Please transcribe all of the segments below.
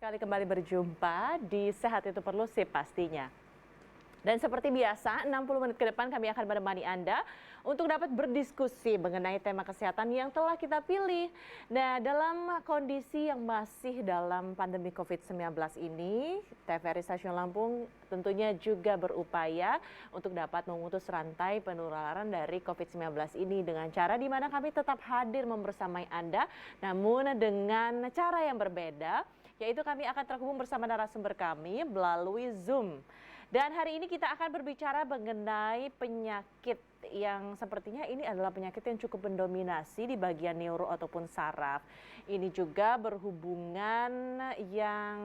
sekali kembali berjumpa di Sehat Itu Perlu sih pastinya. Dan seperti biasa, 60 menit ke depan kami akan menemani Anda untuk dapat berdiskusi mengenai tema kesehatan yang telah kita pilih. Nah, dalam kondisi yang masih dalam pandemi COVID-19 ini, TVRI Stasiun Lampung tentunya juga berupaya untuk dapat memutus rantai penularan dari COVID-19 ini dengan cara di mana kami tetap hadir membersamai Anda, namun dengan cara yang berbeda, yaitu kami akan terhubung bersama narasumber kami melalui Zoom. Dan hari ini kita akan berbicara mengenai penyakit yang sepertinya ini adalah penyakit yang cukup mendominasi di bagian neuro ataupun saraf. Ini juga berhubungan yang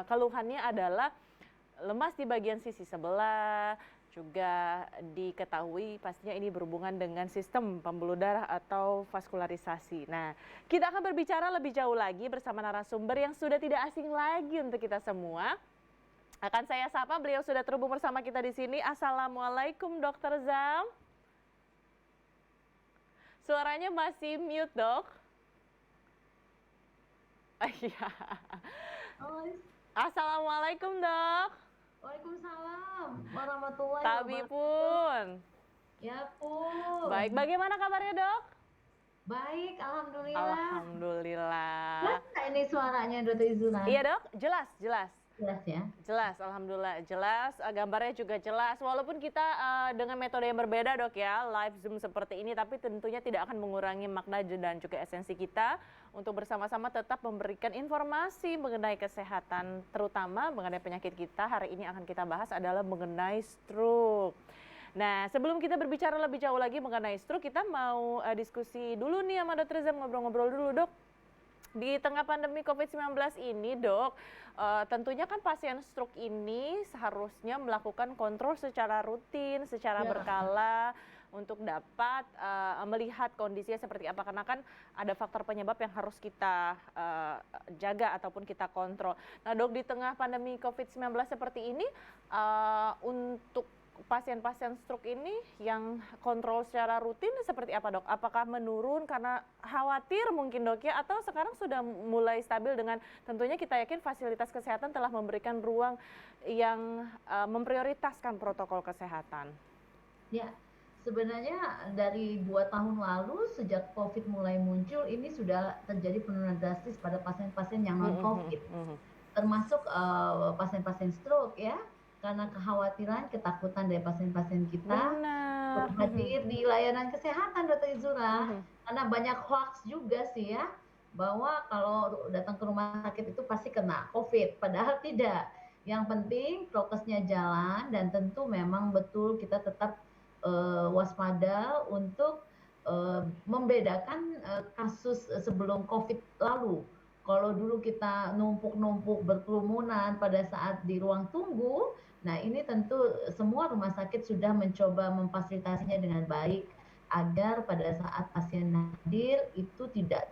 keluhannya adalah lemas di bagian sisi sebelah, juga diketahui pastinya ini berhubungan dengan sistem pembuluh darah atau vaskularisasi. Nah, kita akan berbicara lebih jauh lagi bersama narasumber yang sudah tidak asing lagi untuk kita semua. Akan saya sapa, beliau sudah terhubung bersama kita di sini. Assalamualaikum Dokter Zam. Suaranya masih mute, Dok. Iya. Assalamualaikum, Dok. Waalaikumsalam warahmatullahi Tabi wabarakatuh. pun. Ya pun. Baik, bagaimana kabarnya, Dok? Baik, alhamdulillah. Alhamdulillah. Jelas nggak ini suaranya, Dr. Izuna? Iya, Dok, jelas. Jelas ya? Jelas, alhamdulillah jelas, gambarnya juga jelas. Walaupun kita dengan metode yang berbeda, Dok, ya, live Zoom seperti ini, tapi tentunya tidak akan mengurangi makna dan juga esensi kita untuk bersama-sama tetap memberikan informasi mengenai kesehatan, terutama mengenai penyakit kita. Hari ini akan kita bahas adalah mengenai stroke. Nah, sebelum kita berbicara lebih jauh lagi mengenai stroke, kita mau diskusi dulu nih sama Dr. Zam, ngobrol-ngobrol dulu, Dok. Di tengah pandemi COVID-19 ini, Dok, tentunya kan pasien stroke ini seharusnya melakukan kontrol secara rutin, secara berkala untuk dapat melihat kondisinya seperti apa. Karena kan ada faktor penyebab yang harus kita jaga ataupun kita kontrol. Nah, Dok, di tengah pandemi COVID-19 seperti ini, untuk pasien-pasien stroke ini yang kontrol secara rutin seperti apa, Dok? Apakah menurun karena khawatir mungkin, Dok, ya? Atau sekarang sudah mulai stabil dengan tentunya kita yakin fasilitas kesehatan telah memberikan ruang yang memprioritaskan protokol kesehatan? Ya, sebenarnya dari 2 tahun lalu sejak COVID mulai muncul, ini sudah terjadi penurunan drastis pada pasien-pasien yang non-COVID. Termasuk pasien-pasien stroke ya. Karena kekhawatiran, ketakutan dari pasien-pasien kita hadir di layanan kesehatan, Dr. Izura. Karena banyak hoax juga sih ya, bahwa kalau datang ke rumah sakit itu pasti kena COVID, padahal tidak. Yang penting prokesnya jalan dan tentu memang betul kita tetap waspada untuk membedakan kasus sebelum COVID lalu. Kalau dulu kita numpuk-numpuk berkerumunan pada saat di ruang tunggu, nah ini tentu semua rumah sakit sudah mencoba memfasilitasinya dengan baik agar pada saat pasien hadir itu tidak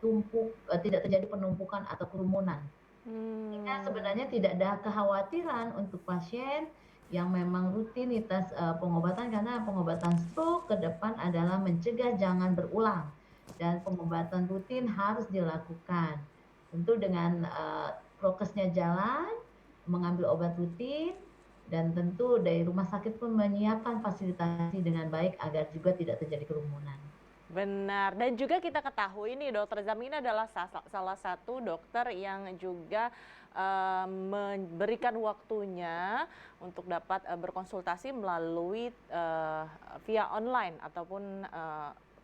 tidak terjadi penumpukan atau kerumunan. Sehingga sebenarnya tidak ada kekhawatiran untuk pasien yang memang rutinitas pengobatan, karena pengobatan stroke ke depan adalah mencegah jangan berulang dan pengobatan rutin harus dilakukan. Tentu dengan prokesnya jalan, mengambil obat rutin, dan tentu dari rumah sakit pun menyiapkan fasilitasi dengan baik agar juga tidak terjadi kerumunan. Benar, dan juga kita ketahui nih Dokter Zam ini adalah salah satu dokter yang juga memberikan waktunya untuk dapat berkonsultasi melalui via online ataupun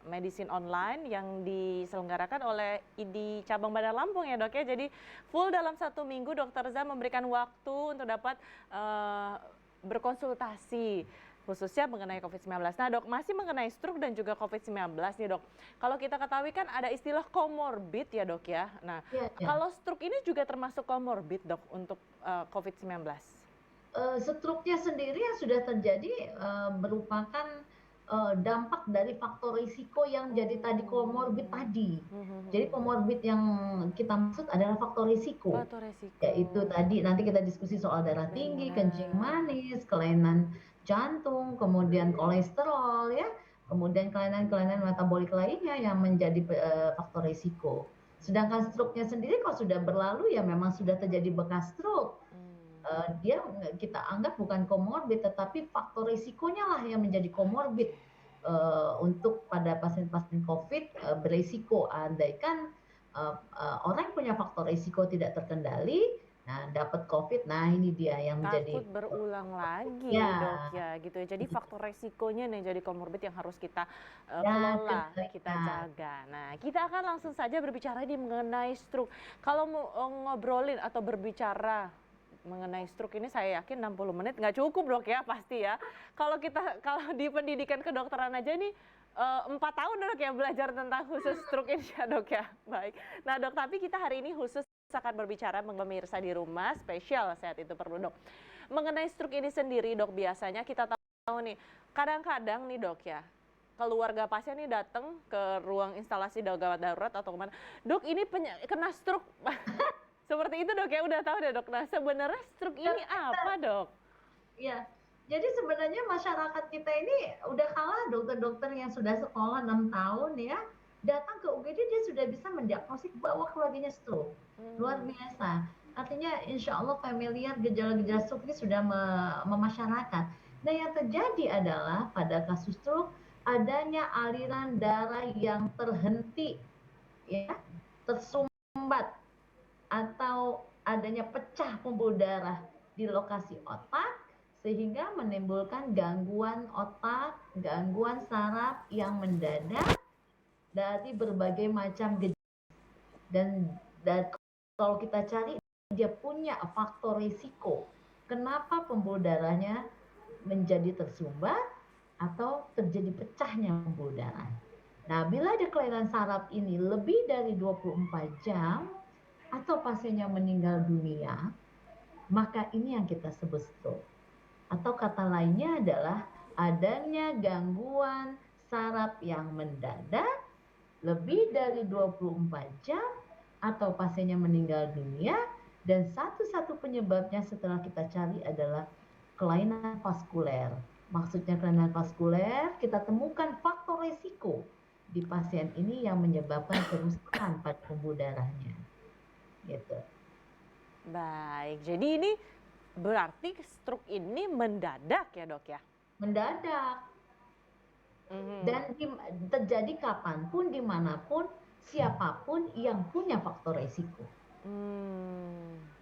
medicine online yang diselenggarakan oleh ID Cabang Bandar Lampung ya, Dok, ya. Jadi full dalam 1 minggu Dokter Zam memberikan waktu untuk dapat berkonsultasi khususnya mengenai COVID-19. Nah, Dok, masih mengenai stroke dan juga COVID-19 nih, Dok. Kalau kita ketahui kan ada istilah komorbid ya, Dok, ya. Nah, kalau stroke ini juga termasuk komorbid, Dok, untuk COVID-19? Stroke-nya sendiri yang sudah terjadi merupakan dampak dari faktor risiko yang jadi tadi komorbid tadi. Jadi komorbid yang kita maksud adalah faktor risiko. Yaitu tadi nanti kita diskusi soal darah tinggi, kencing manis, kelainan jantung, kemudian kolesterol ya, kemudian kelainan-kelainan metabolik lainnya yang menjadi faktor risiko. Sedangkan stroke-nya sendiri kalau sudah berlalu ya memang sudah terjadi bekas stroke. Dia kita anggap bukan komorbid, tetapi faktor risikonya lah yang menjadi komorbid Oke. untuk pada pasien-pasien COVID beresiko. Andaikan orang yang punya faktor risiko tidak terkendali, nah dapat COVID, nah ini dia yang Takut menjadi berulang lagi, ya, Dok, ya gitu ya. Jadi faktor resikonya nih jadi komorbid yang harus kita ya, kelola, kita jaga. Nah, kita akan langsung saja berbicara di mengenai stroke. Kalau mau ngobrolin atau berbicara mengenai stroke ini saya yakin 60 menit nggak cukup, Dok, ya pasti ya. Kalau di pendidikan kedokteran aja nih 4 tahun, Dok, ya belajar tentang khusus stroke ini ya, Dok, ya. Baik. Nah, Dok, tapi kita hari ini khusus akan berbicara pemirsa di rumah spesial Sehat Itu Perlu, Dok. Mengenai stroke ini sendiri, Dok, biasanya kita tahu nih, kadang-kadang nih, Dok, ya, keluarga pasien nih datang ke ruang instalasi gawat darurat atau kemana, Dok, ini kena stroke. Seperti itu, Dok, ya, udah tahu deh, Dok. Nah, sebenarnya stroke ini apa, Dok? Iya, jadi sebenarnya masyarakat kita ini udah kalah dokter-dokter yang sudah sekolah 6 tahun ya, datang ke UGD dia sudah bisa mendiagnosis bahwa keluarganya stroke. Luar biasa. Artinya insya Allah familiar gejala-gejala stroke ini sudah memasyarakat. Nah yang terjadi adalah pada kasus stroke adanya aliran darah yang terhenti, ya, tersumbat atau adanya pecah pembuluh darah di lokasi otak sehingga menimbulkan gangguan otak, gangguan saraf yang mendadak dari berbagai macam gejala. Dan kalau kita cari dia punya faktor risiko. Kenapa pembuluh darahnya menjadi tersumbat atau terjadi pecahnya pembuluh darah. Nah, bila ada kelainan saraf ini lebih dari 24 jam atau pasiennya meninggal dunia, maka ini yang kita sebut stroke. Atau kata lainnya adalah adanya gangguan saraf yang mendadak lebih dari 24 jam atau pasiennya meninggal dunia, dan satu-satu penyebabnya setelah kita cari adalah kelainan vaskuler. Maksudnya kelainan vaskuler, kita temukan faktor risiko di pasien ini yang menyebabkan kerusakan pada pembuluh darahnya. Gitu. Baik, jadi ini berarti stroke ini mendadak ya, Dok, ya? Mendadak. Dan terjadi kapanpun, dimanapun, siapapun yang punya faktor resiko.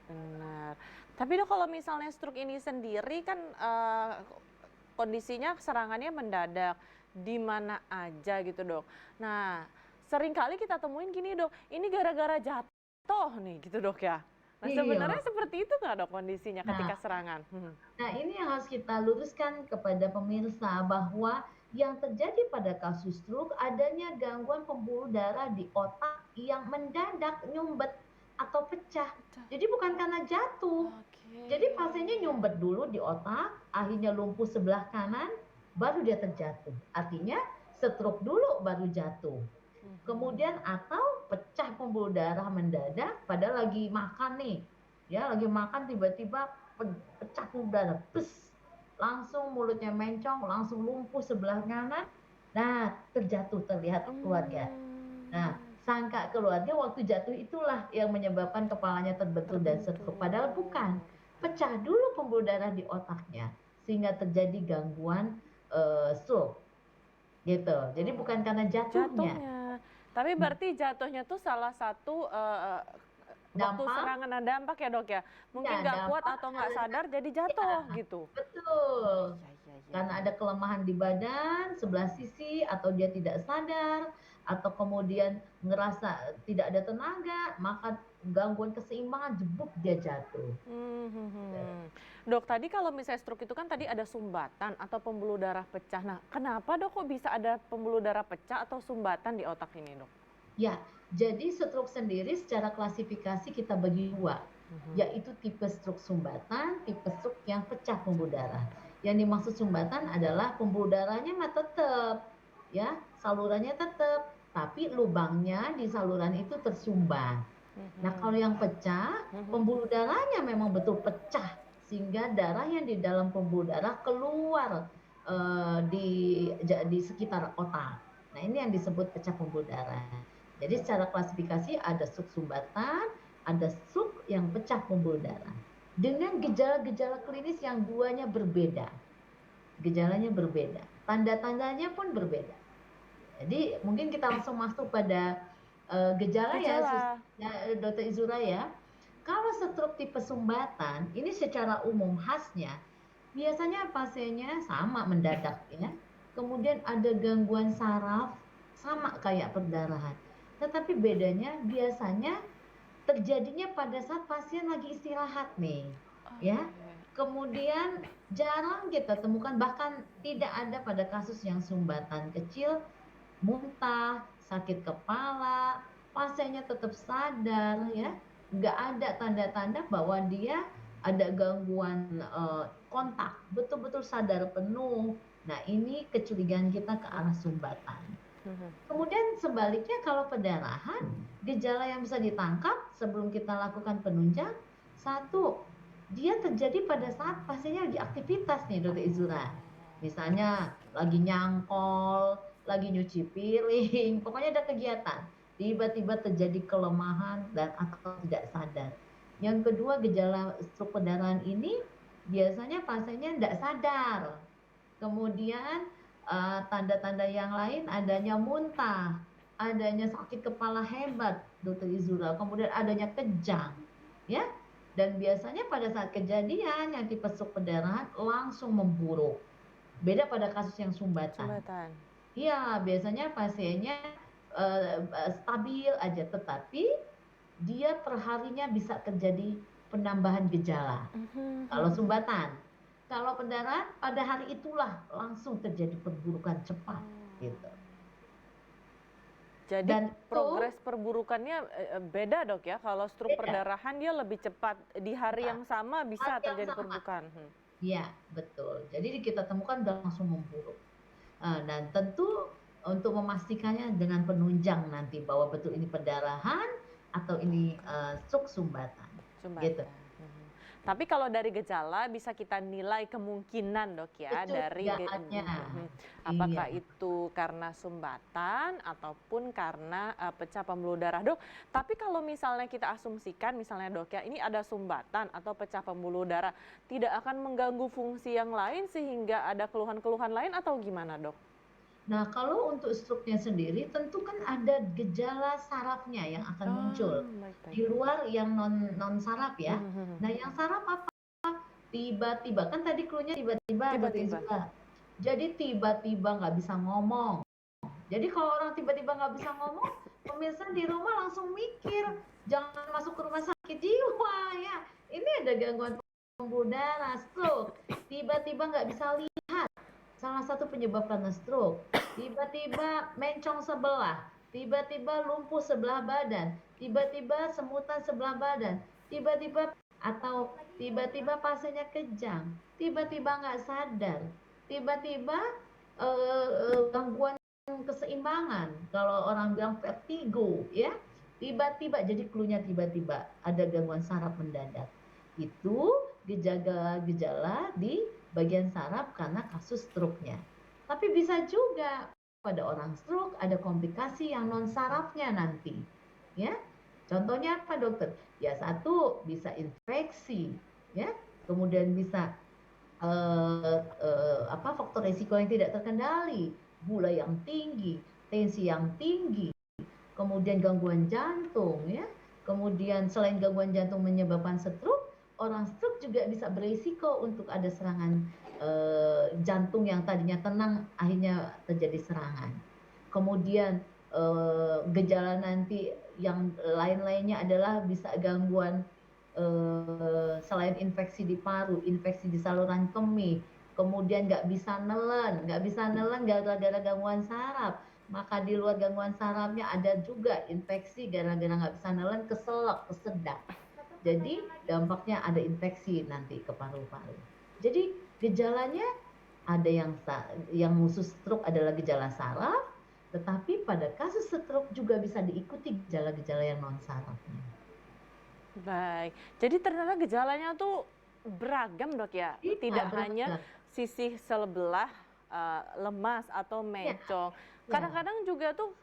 Benar. Tapi, Dok, kalau misalnya stroke ini sendiri kan kondisinya serangannya mendadak di mana aja gitu, Dok. Nah, seringkali kita temuin gini, Dok, ini gara-gara jatuh nih gitu, Dok, ya. Nah, sebenarnya seperti itu nggak, Dok, kondisinya ketika serangan? Nah, ini yang harus kita luruskan kepada pemirsa bahwa yang terjadi pada kasus stroke adanya gangguan pembuluh darah di otak yang mendadak nyumbet atau pecah. Jadi bukan karena jatuh. Jadi pasiennya nyumbet dulu di otak, akhirnya lumpuh sebelah kanan, baru dia terjatuh. Artinya stroke dulu baru jatuh. Kemudian atau pecah pembuluh darah mendadak padahal lagi makan nih. Ya, lagi makan tiba-tiba pecah pembuluh darah. Pus, langsung mulutnya mencong, langsung lumpuh sebelah kanan. Nah, terjatuh terlihat keluarga. Nah, sangka keluarga waktu jatuh itulah yang menyebabkan kepalanya terbentur dan stroke. Padahal bukan. Pecah dulu pembuluh darah di otaknya sehingga terjadi gangguan stroke. Gitu. Jadi bukan karena jatuhnya. Tapi berarti jatuhnya tuh salah satu waktu serangan ada dampak ya, Dok, ya? Mungkin nggak kuat atau nggak sadar jadi jatuh gitu. Betul. Karena ada kelemahan di badan sebelah sisi atau dia tidak sadar atau kemudian ngerasa tidak ada tenaga, maka gangguan keseimbangan jebuk dia jatuh. Dok, tadi kalau misalnya stroke itu kan tadi ada sumbatan atau pembuluh darah pecah. Nah, kenapa, Dok, kok bisa ada pembuluh darah pecah atau sumbatan di otak ini, Dok? Ya, jadi stroke sendiri secara klasifikasi kita bagi dua, yaitu tipe stroke sumbatan, tipe stroke yang pecah pembuluh darah. Yang dimaksud sumbatan adalah pembuluh darahnya mah tetap, ya, salurannya tetap, tapi lubangnya di saluran itu tersumbat. Nah, kalau yang pecah, pembuluh darahnya memang betul pecah, sehingga darah yang di dalam pembuluh darah keluar di sekitar otak. Nah, ini yang disebut pecah pembuluh darah. Jadi secara klasifikasi ada stroke sumbatan, ada stroke yang pecah pembuluh darah. Dengan gejala-gejala klinis yang duanya berbeda. Gejalanya berbeda, tanda-tandanya pun berbeda. Jadi mungkin kita langsung masuk pada gejala Gejala. ya, Dokter Izura ya. Kalau stroke tipe sumbatan, ini secara umum khasnya biasanya pasiennya sama mendadak ya. Kemudian ada gangguan saraf sama kayak perdarahan. Tetapi bedanya biasanya terjadinya pada saat pasien lagi istirahat nih, ya. Kemudian jarang kita temukan, bahkan tidak ada pada kasus yang sumbatan kecil, muntah, sakit kepala, pasiennya tetap sadar ya, nggak ada tanda-tanda bahwa dia ada gangguan kontak, betul-betul sadar penuh. Nah ini kecurigaan kita ke arah sumbatan. Kemudian sebaliknya kalau perdarahan, gejala yang bisa ditangkap sebelum kita lakukan penunjang, satu, dia terjadi pada saat pasiennya lagi aktivitas nih Dokter Izura. Misalnya lagi nyangkol, lagi nyuci piring, pokoknya ada kegiatan. Tiba-tiba terjadi kelemahan dan atau tidak sadar. Yang kedua, gejala stroke perdarahan ini biasanya pasiennya tidak sadar. Kemudian tanda-tanda yang lain adanya muntah, adanya sakit kepala hebat, Dokter Izura, kemudian adanya kejang, ya. Dan biasanya pada saat kejadian yang tipe stroke perdarahan langsung memburuk. Beda pada kasus yang sumbatan. Iya, biasanya pasiennya stabil aja, tetapi dia perharinya bisa terjadi penambahan gejala. Kalau sumbatan. Kalau pendarahan pada hari itulah langsung terjadi perburukan cepat gitu. Jadi dan progres perburukannya beda Dok ya. Kalau stroke perdarahan dia lebih cepat, di hari yang sama bisa terjadi perburukan. Iya, betul. Jadi kita temukan udah langsung memburuk. Dan tentu untuk memastikannya dengan penunjang nanti bahwa betul ini perdarahan atau ini stroke sumbatan. Gitu. Tapi kalau dari gejala bisa kita nilai kemungkinan Dok ya, dari apakah itu karena sumbatan ataupun karena pecah pembuluh darah Dok. Tapi kalau misalnya kita asumsikan misalnya Dok ya, ini ada sumbatan atau pecah pembuluh darah, tidak akan mengganggu fungsi yang lain sehingga ada keluhan-keluhan lain atau gimana Dok? Nah, kalau untuk stroke-nya sendiri tentu kan ada gejala sarafnya yang akan muncul. Di luar yang non saraf ya. Nah, yang saraf apa? Tiba-tiba, kan tadi clue-nya tiba-tiba. Jadi tiba-tiba nggak bisa ngomong. Jadi kalau orang tiba-tiba nggak bisa ngomong, pemirsa di rumah langsung mikir, jangan masuk ke rumah sakit jiwa ya. Ini ada gangguan pembuluh darah, stroke. Tiba-tiba nggak bisa lihat. Salah satu penyebab karena stroke. Tiba-tiba mencong sebelah, tiba-tiba lumpuh sebelah badan, tiba-tiba semutan sebelah badan, tiba-tiba atau tiba-tiba pasiennya kejang, tiba-tiba nggak sadar, tiba-tiba gangguan keseimbangan, kalau orang bilang vertigo ya, tiba-tiba, jadi clue-nya tiba-tiba ada gangguan saraf mendadak. Itu gejala-gejala di bagian saraf karena kasus stroke-nya. Tapi bisa juga pada orang stroke ada komplikasi yang non sarafnya nanti, ya. Contohnya apa dokter? Ya satu bisa infeksi, ya. Kemudian bisa faktor risiko yang tidak terkendali, gula yang tinggi, tensi yang tinggi, kemudian gangguan jantung, ya. Kemudian selain gangguan jantung menyebabkan stroke, orang stroke juga bisa berisiko untuk ada serangan jantung yang tadinya tenang akhirnya terjadi serangan. Kemudian gejala nanti yang lain-lainnya adalah bisa gangguan selain infeksi di paru, infeksi di saluran kemih, kemudian nggak bisa nelen gara-gara gangguan saraf. Maka di luar gangguan sarafnya ada juga infeksi gara-gara nggak bisa nelen, keselak, kesedak. Jadi dampaknya ada infeksi nanti ke paru-paru. Jadi gejalanya ada yang khusus stroke adalah gejala saraf, tetapi pada kasus stroke juga bisa diikuti gejala-gejala yang non sarafnya. Baik, jadi ternyata gejalanya tuh beragam Dok ya, tidak hanya sisi sebelah lemas atau Iya, mencong. iya, Kadang-kadang juga tuh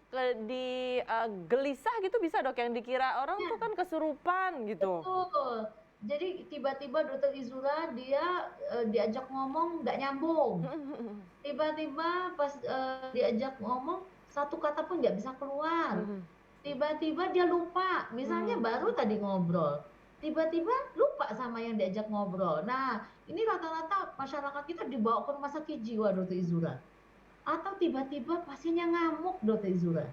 gelisah gitu bisa dok, yang dikira orang tuh iya. kan kesurupan gitu. Betul. Jadi tiba-tiba Dokter Izura dia, diajak ngomong nggak nyambung. Tiba-tiba pas, diajak ngomong, satu kata pun nggak bisa keluar. Tiba-tiba dia lupa, misalnya baru tadi ngobrol, tiba-tiba lupa sama yang diajak ngobrol. Nah, ini rata-rata masyarakat kita dibawa ke rumah sakit jiwa Dokter Izura. Atau tiba-tiba pasiennya ngamuk Dokter Izura.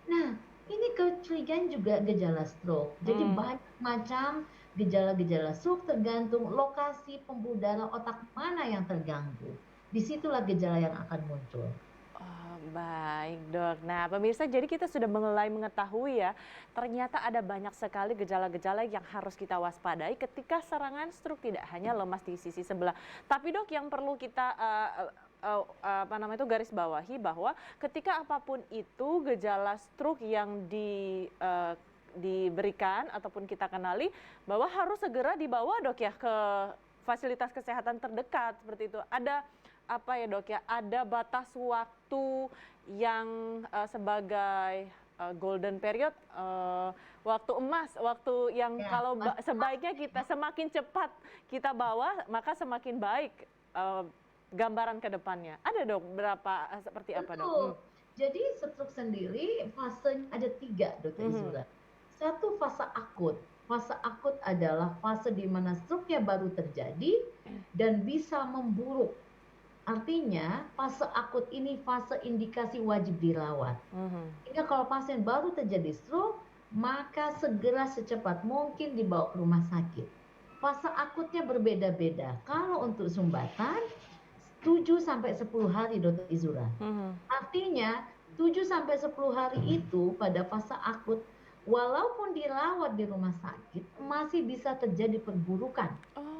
Nah, ini kecurigaan juga gejala stroke. Jadi Hmm. banyak macam gejala-gejala stroke tergantung lokasi pembuluh darah otak mana yang terganggu. Disitulah gejala yang akan muncul. Oh, baik dok. Nah pemirsa, jadi kita sudah mulai mengetahui ya, ternyata ada banyak sekali gejala-gejala yang harus kita waspadai ketika serangan stroke, tidak hanya lemas di sisi sebelah. Tapi dok, yang perlu kita apa namanya itu garis bawahi bahwa ketika apapun itu gejala stroke yang diberikan ataupun kita kenali, bahwa harus segera dibawa dok ya ke fasilitas kesehatan terdekat seperti itu. Ada apa ya dok ya, ada batas waktu yang sebagai golden period, waktu emas, waktu yang Ya, kalau mas sebaiknya kita semakin cepat kita bawa maka semakin baik gambaran ke depannya. Ada dok berapa seperti apa dok? betul. Jadi stroke sendiri fasenya ada 3, Dokter Izura. Satu fase akut. Fase akut adalah fase di mana stroke-nya baru terjadi dan bisa memburuk. Artinya, fase akut ini fase indikasi wajib dirawat. Sehingga kalau pasien baru terjadi stroke, maka segera secepat mungkin dibawa ke rumah sakit. Fase akutnya berbeda-beda. Kalau untuk sumbatan, 7 sampai 10 hari Dokter Izura. Artinya 7 sampai 10 hari itu pada fase akut, walaupun dirawat di rumah sakit, masih bisa terjadi perburukan.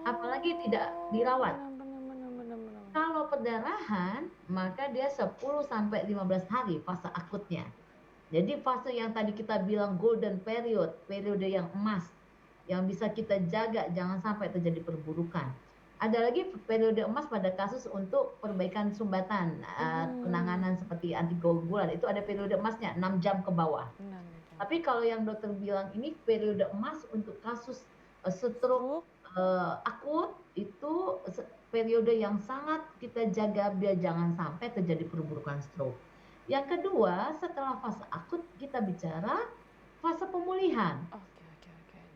Apalagi tidak dirawat. Kalau perdarahan, maka dia 10 sampai 15 hari fase akutnya. Jadi fase yang tadi kita bilang golden period, periode yang emas, yang bisa kita jaga jangan sampai terjadi perburukan. Ada lagi periode emas pada kasus untuk perbaikan sumbatan, penanganan seperti antikoagulan, itu ada periode emasnya 6 jam ke bawah. Tapi kalau yang dokter bilang ini periode emas untuk kasus stroke akut, itu periode yang sangat kita jaga biar jangan sampai terjadi perburukan stroke. Yang kedua, setelah fase akut kita bicara fase pemulihan.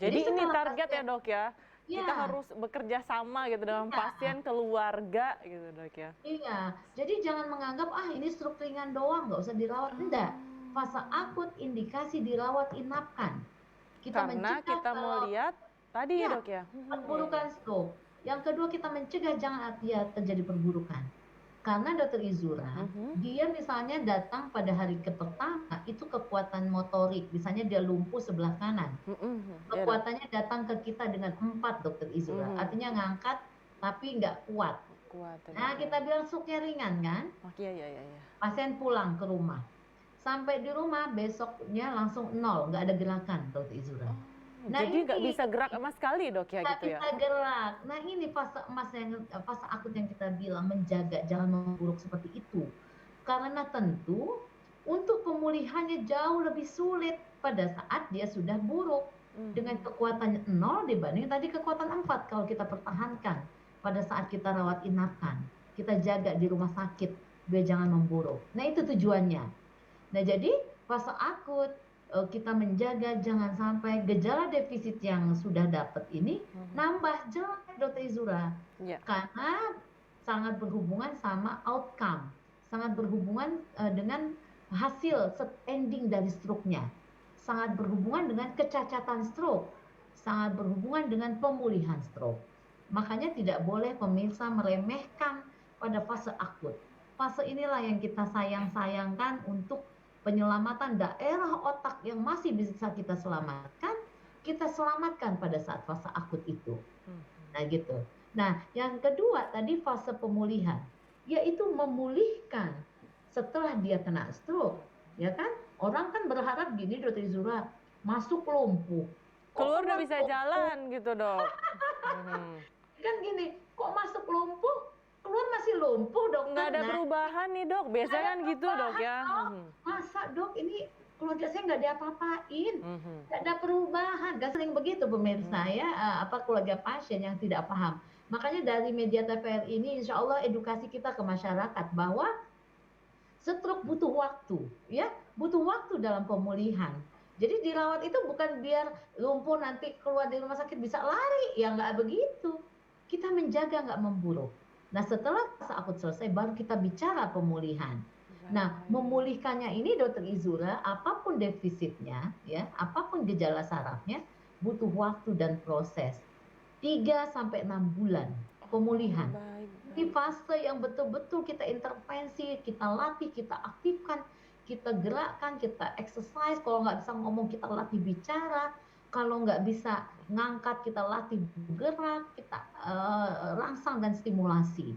Jadi ini setelah target ya dok ya? Kita Ya, harus bekerja sama gitu dengan iya, pasien, keluarga gitu dok ya? iya. Jadi jangan menganggap ini stroke ringan doang, nggak usah dirawat. Enggak. Fase akut indikasi dirawat inapkan. Kita Karena mencegah kita mau kalau lihat tadi ya ya dok ya? perburukan stroke. Yang kedua kita mencegah jangan dia terjadi perburukan. Karena Dokter Izura, dia misalnya datang pada hari pertama itu kekuatan motorik, misalnya dia lumpuh sebelah kanan. Kekuatannya datang ke kita dengan 4 Dokter Izura, artinya ngangkat tapi nggak kuat. Nah kita bilang stroke-nya ringan kan? Iya. Pasien pulang ke rumah. Sampai di rumah besoknya langsung 0, nggak ada gerakan Dokter Izura. Nah Jadi nggak ini bisa gerak sama sekali dok ya nggak gitu ya? bisa gerak. Nah ini fase emas fase akut yang kita bilang menjaga jangan memburuk seperti itu. Karena tentu untuk pemulihannya jauh lebih sulit pada saat dia sudah buruk. Dengan kekuatannya 0 dibanding tadi kekuatan 4 kalau kita pertahankan pada saat kita rawat inapkan. Kita jaga di rumah sakit biar jangan memburuk. Nah itu tujuannya. Nah jadi fase akut kita menjaga jangan sampai gejala defisit yang sudah dapat ini nambah jelek Dokter Izura. Karena sangat berhubungan sama outcome, sangat berhubungan dengan hasil ending dari stroke-nya, sangat berhubungan dengan kecacatan stroke, sangat berhubungan dengan pemulihan stroke. Makanya tidak boleh pemirsa meremehkan pada fase akut. Fase inilah yang kita sayangkan untuk penyelamatan daerah otak yang masih bisa kita selamatkan pada saat fase akut itu. Nah gitu. Nah yang kedua tadi fase pemulihan, yaitu memulihkan setelah dia kena stroke, ya kan? Orang kan berharap gini Dokter Izura, masuk lumpuh. Keluar udah bisa jalan gitu dok. Kan gini, kok masuk lumpuh, keluar masih lumpuh, dokter. Nggak ada perubahan nih, Dok. Biasanya kan gitu, Dok, ya. Masa, Dok, ini keluarga saya nggak diapa-apain, nggak ada perubahan. Nggak sering begitu pemirsa ya, keluarga pasien yang tidak paham. Makanya dari media TVR ini insya Allah edukasi kita ke masyarakat bahwa stroke butuh waktu, ya, butuh waktu dalam pemulihan. Jadi dirawat itu bukan biar lumpuh nanti keluar dari rumah sakit bisa lari, ya nggak begitu. Kita menjaga nggak memburuk. Nah setelah fase akut selesai baru kita bicara pemulihan. Nah memulihkannya ini Dokter Izura, apapun defisitnya, ya, apapun gejala sarafnya, butuh waktu dan proses 3-6 bulan pemulihan. Ini fase yang betul-betul kita intervensi, kita latih, kita aktifkan, kita gerakkan, kita exercise. Kalau nggak bisa ngomong, kita latih bicara. Kalau nggak bisa ngangkat, kita latih bergerak, kita rangsang dan stimulasi.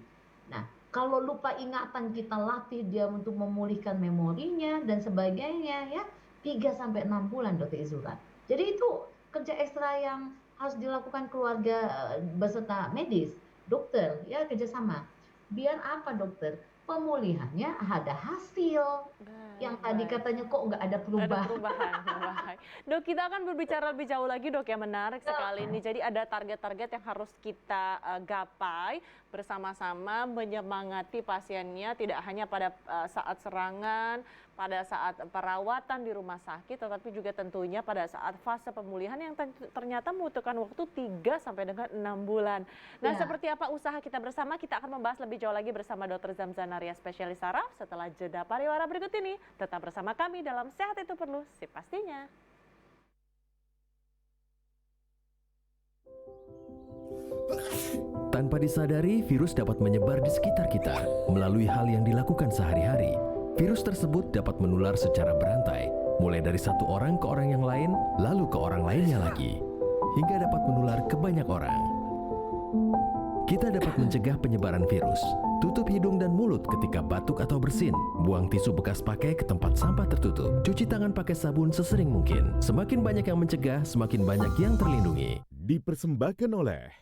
Nah, kalau lupa ingatan, kita latih dia untuk memulihkan memorinya dan sebagainya, ya. 3-6 bulan, Dokter Izura. Jadi itu kerja ekstra yang harus dilakukan keluarga beserta medis. Dokter, ya, kerjasama. Biar apa, dokter? Pemulihannya ada hasil. Yang tadi katanya kok nggak ada perubahan. Ada perubahan. Dok, kita akan berbicara lebih jauh lagi, Dok, ya, menarik sekali ini. Jadi ada target-target yang harus kita gapai bersama-sama, menyemangati pasiennya tidak hanya pada saat serangan, pada saat perawatan di rumah sakit, tetapi juga tentunya pada saat fase pemulihan yang ternyata membutuhkan waktu 3 sampai dengan 6 bulan. Nah, seperti apa usaha kita bersama? Kita akan membahas lebih jauh lagi bersama Dr. Zamzanaria, spesialis saraf, setelah jeda pariwara berikut ini. Tetap bersama kami dalam Sehat Itu Perlu, sip pastinya. Tanpa disadari, virus dapat menyebar di sekitar kita melalui hal yang dilakukan sehari-hari. Virus tersebut dapat menular secara berantai, mulai dari satu orang ke orang yang lain, lalu ke orang lainnya lagi, hingga dapat menular ke banyak orang. Kita dapat mencegah penyebaran virus. Tutup hidung dan mulut ketika batuk atau bersin. Buang tisu bekas pakai ke tempat sampah tertutup. Cuci tangan pakai sabun sesering mungkin. Semakin banyak yang mencegah, semakin banyak yang terlindungi. Dipersembahkan oleh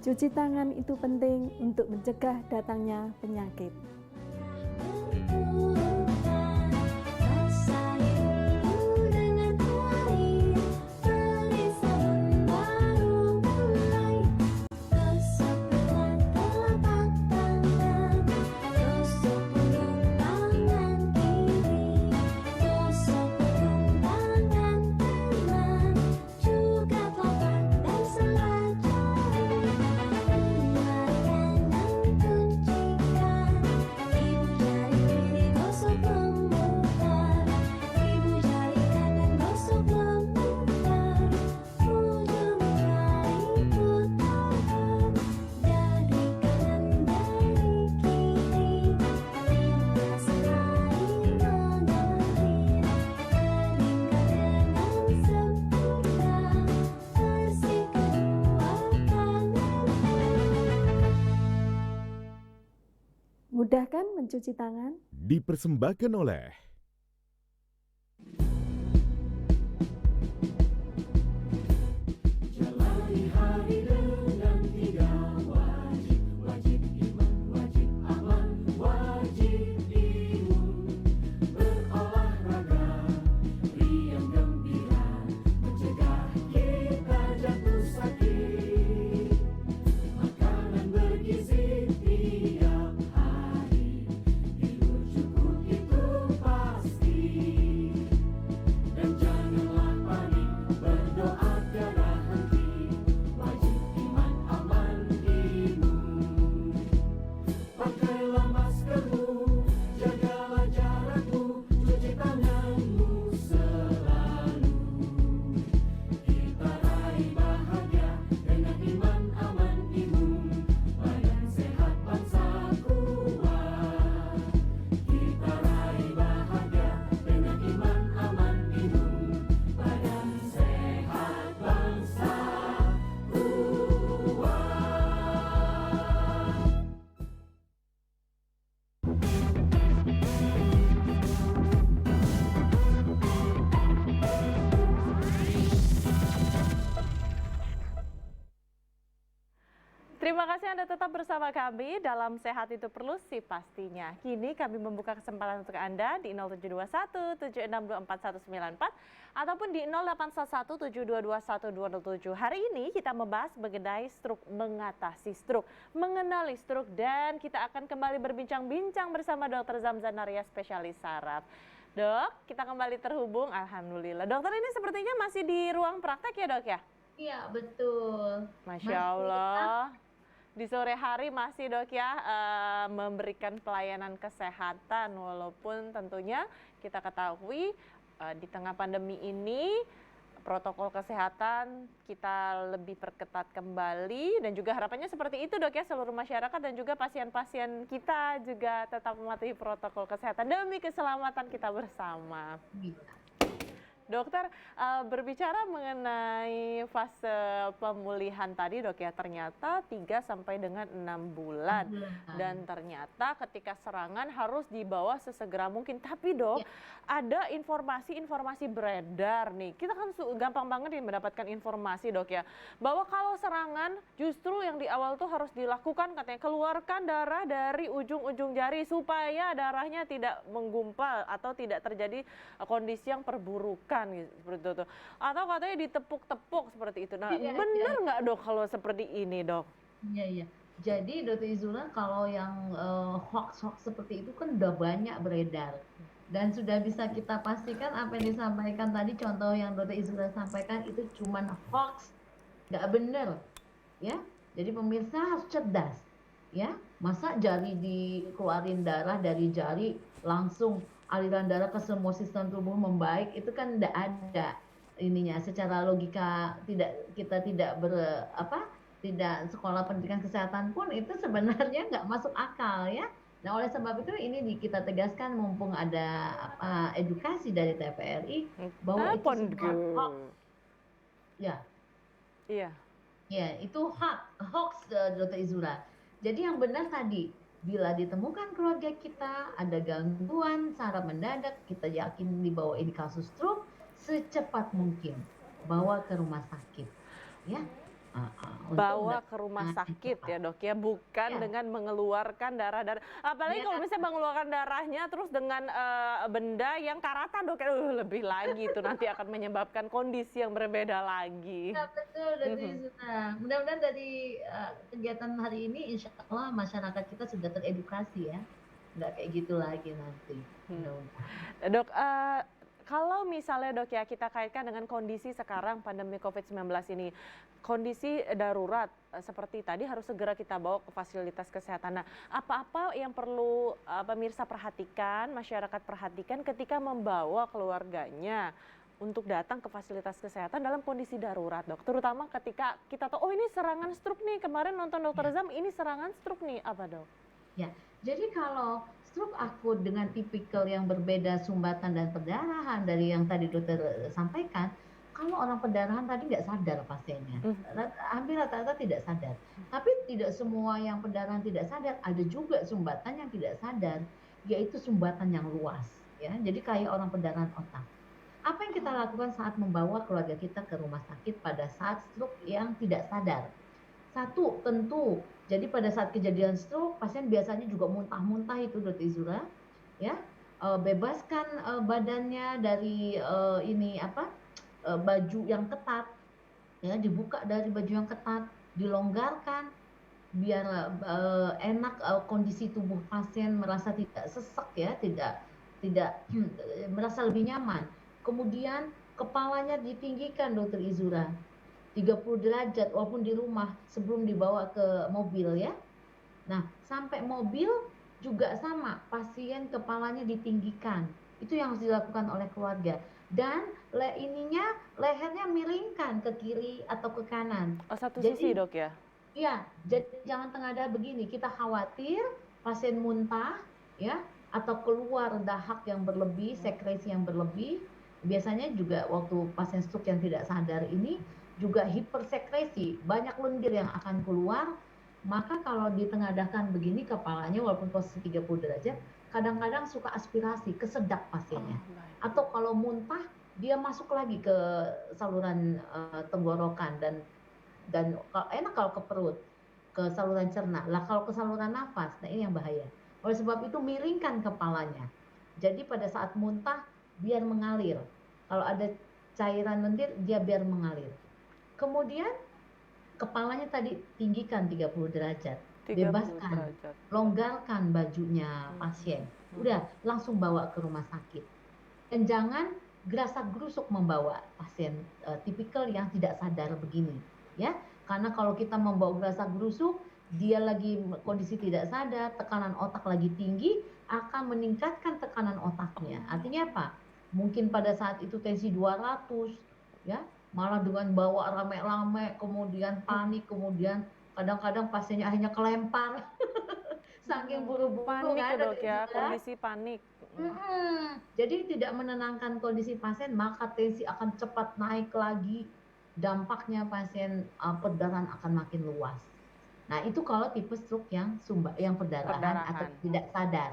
Cuci tangan itu penting untuk mencegah datangnya penyakit. Mudah kan mencuci tangan? dipersembahkan oleh Terima kasih Anda tetap bersama kami dalam Sehat Itu Perlu Sih Pastinya. Kini kami membuka kesempatan untuk Anda di 0721 7624 194 ataupun di 0811 722 1207. Hari ini kita membahas mengenai stroke, mengatasi stroke, mengenali stroke, dan kita akan kembali berbincang-bincang bersama Dr. Zamzan Naria, spesialis saraf. Dok, kita kembali terhubung. Alhamdulillah. Dokter ini sepertinya masih di ruang praktek ya, Dok ya? Iya, betul. Masya Allah. Di sore hari masih Dok ya memberikan pelayanan kesehatan, walaupun tentunya kita ketahui di tengah pandemi ini protokol kesehatan kita lebih perketat kembali, dan juga harapannya seperti itu Dok ya, seluruh masyarakat dan juga pasien-pasien kita juga tetap mematuhi protokol kesehatan demi keselamatan kita bersama. Iya. Dokter, berbicara mengenai fase pemulihan tadi Dok ya, ternyata 3 sampai dengan 6 bulan. Dan ternyata ketika serangan harus dibawa sesegera mungkin. Tapi Dok, ada informasi-informasi beredar nih. Kita kan gampang banget nih mendapatkan informasi Dok ya, bahwa kalau serangan justru yang di awal tuh harus dilakukan, katanya keluarkan darah dari ujung-ujung jari supaya darahnya tidak menggumpal atau tidak terjadi kondisi yang perburukan. Seperti itu, atau katanya ditepuk-tepuk seperti itu. Nah, benar nggak Dok kalau seperti ini Dok? Iya. Jadi Dr. Izula, kalau yang hoax-hoax seperti itu kan udah banyak beredar. Dan sudah bisa kita pastikan apa yang disampaikan tadi, contoh yang Dr. Izula sampaikan itu cuman hoax, nggak benar. Ya, jadi pemirsa harus cerdas. Ya, masa jari dikeluarin darah dari jari langsung aliran darah ke semua sistem tubuh membaik, itu kan tidak ada ininya. Secara logika kita tidak tidak sekolah pendidikan kesehatan pun itu sebenarnya nggak masuk akal ya. Nah, oleh sebab itu ini kita tegaskan, mumpung ada edukasi dari TPRI bahwa itu semua hoax. Ya. Iya. Ya, itu hoax Dr. Izura. Jadi yang benar tadi, bila ditemukan keluarga kita ada gangguan saraf mendadak, kita yakin dibawa ini kasus stroke, secepat mungkin bawa ke rumah sakit, ya. Bawa ke rumah sakit ya Dok ya, bukan dengan mengeluarkan darah. Apalagi kalau misalnya mengeluarkan darahnya terus dengan benda yang karatan Dok ya, lebih lagi itu nanti akan menyebabkan kondisi yang berbeda lagi. Ya, betul dari mudah-mudahan dari kegiatan hari ini insya Allah masyarakat kita sudah teredukasi ya, nggak kayak gitu lagi nanti. Dok, kalau misalnya Dok ya, kita kaitkan dengan kondisi sekarang pandemi COVID-19 ini, kondisi darurat seperti tadi harus segera kita bawa ke fasilitas kesehatan. Nah, apa-apa yang perlu pemirsa perhatikan, masyarakat perhatikan ketika membawa keluarganya untuk datang ke fasilitas kesehatan dalam kondisi darurat Dok? Terutama ketika kita tahu, oh ini serangan stroke nih, kemarin nonton Dokter Zam, ini serangan stroke nih, apa Dok? Ya, jadi kalau stroke akut dengan tipikal yang berbeda sumbatan dan perdarahan dari yang tadi dokter sampaikan, kalau orang perdarahan tadi nggak sadar pasiennya, hampir rata-rata tidak sadar. Tapi tidak semua yang perdarahan tidak sadar, ada juga sumbatan yang tidak sadar, yaitu sumbatan yang luas. Ya, jadi kayak orang perdarahan otak. Apa yang kita lakukan saat membawa keluarga kita ke rumah sakit pada saat stroke yang tidak sadar? Satu, tentu, jadi pada saat kejadian stroke, pasien biasanya juga muntah-muntah itu Dr. Izura, ya, bebaskan badannya dari baju yang ketat, ya, dibuka dari baju yang ketat, dilonggarkan, biar enak kondisi tubuh pasien merasa tidak sesek ya, tidak merasa lebih nyaman. Kemudian kepalanya ditinggikan Dr. Izura. 30 derajat walaupun di rumah sebelum dibawa ke mobil ya. Nah, sampai mobil juga sama, pasien kepalanya ditinggikan. Itu yang harus dilakukan oleh keluarga. Dan lehernya miringkan ke kiri atau ke kanan. Oh, satu sisi Dok ya? Iya, jadi jangan tengadah begini. Kita khawatir pasien muntah ya, atau keluar dahak yang berlebih, sekresi yang berlebih. Biasanya juga waktu pasien stroke yang tidak sadar ini juga hipersekresi, banyak lendir yang akan keluar. Maka kalau ditengadahkan begini kepalanya walaupun posisi 30 derajat, kadang-kadang suka aspirasi, kesedap pasiennya. Atau kalau muntah, dia masuk lagi ke saluran tenggorokan dan enak kalau ke perut. ke saluran cerna. Lah kalau ke saluran nafas, nah ini yang bahaya. Oleh sebab itu miringkan kepalanya. Jadi pada saat muntah biar mengalir. Kalau ada cairan lendir dia biar mengalir. Kemudian kepalanya tadi tinggikan 30 derajat. 30 Bebaskan, derajat. longgarkan bajunya pasien. Udah langsung bawa ke rumah sakit. Dan jangan gerasak-gerusuk membawa pasien tipikal yang tidak sadar begini, ya. Karena kalau kita membawa gerasak-gerusuk, dia lagi kondisi tidak sadar, tekanan otak lagi tinggi, akan meningkatkan tekanan otaknya. Artinya apa? Mungkin pada saat itu tensi 200, ya, malah dengan bawa rame-rame, kemudian panik, kemudian kadang-kadang pasiennya akhirnya kelempar, saking buru-buru Panik kan, ya dok Dokter ya, Izura. kondisi panik. Jadi tidak menenangkan kondisi pasien, maka tensi akan cepat naik lagi. Dampaknya pasien perdarahan akan makin luas. Nah, itu kalau tipe stroke yang perdarahan atau Perdarahan. tidak sadar.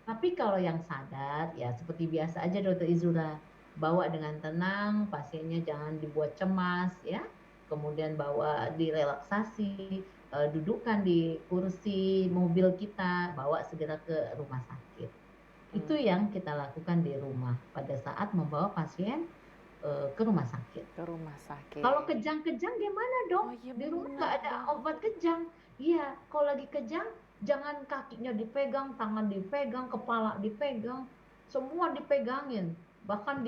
Tapi kalau yang sadar, ya seperti biasa aja Dokter Izura, bawa dengan tenang, pasiennya jangan dibuat cemas, ya. Kemudian bawa direlaksasi, dudukkan di kursi mobil kita, bawa segera ke rumah sakit. Itu yang kita lakukan di rumah pada saat membawa pasien ke rumah sakit. Ke rumah sakit. Kalau kejang-kejang gimana dong? Oh, iya Di rumah benar, nggak ada Dok. obat kejang. Iya, kalau lagi kejang, jangan kakinya dipegang, tangan dipegang, kepala dipegang, semua dipegangin, bahkan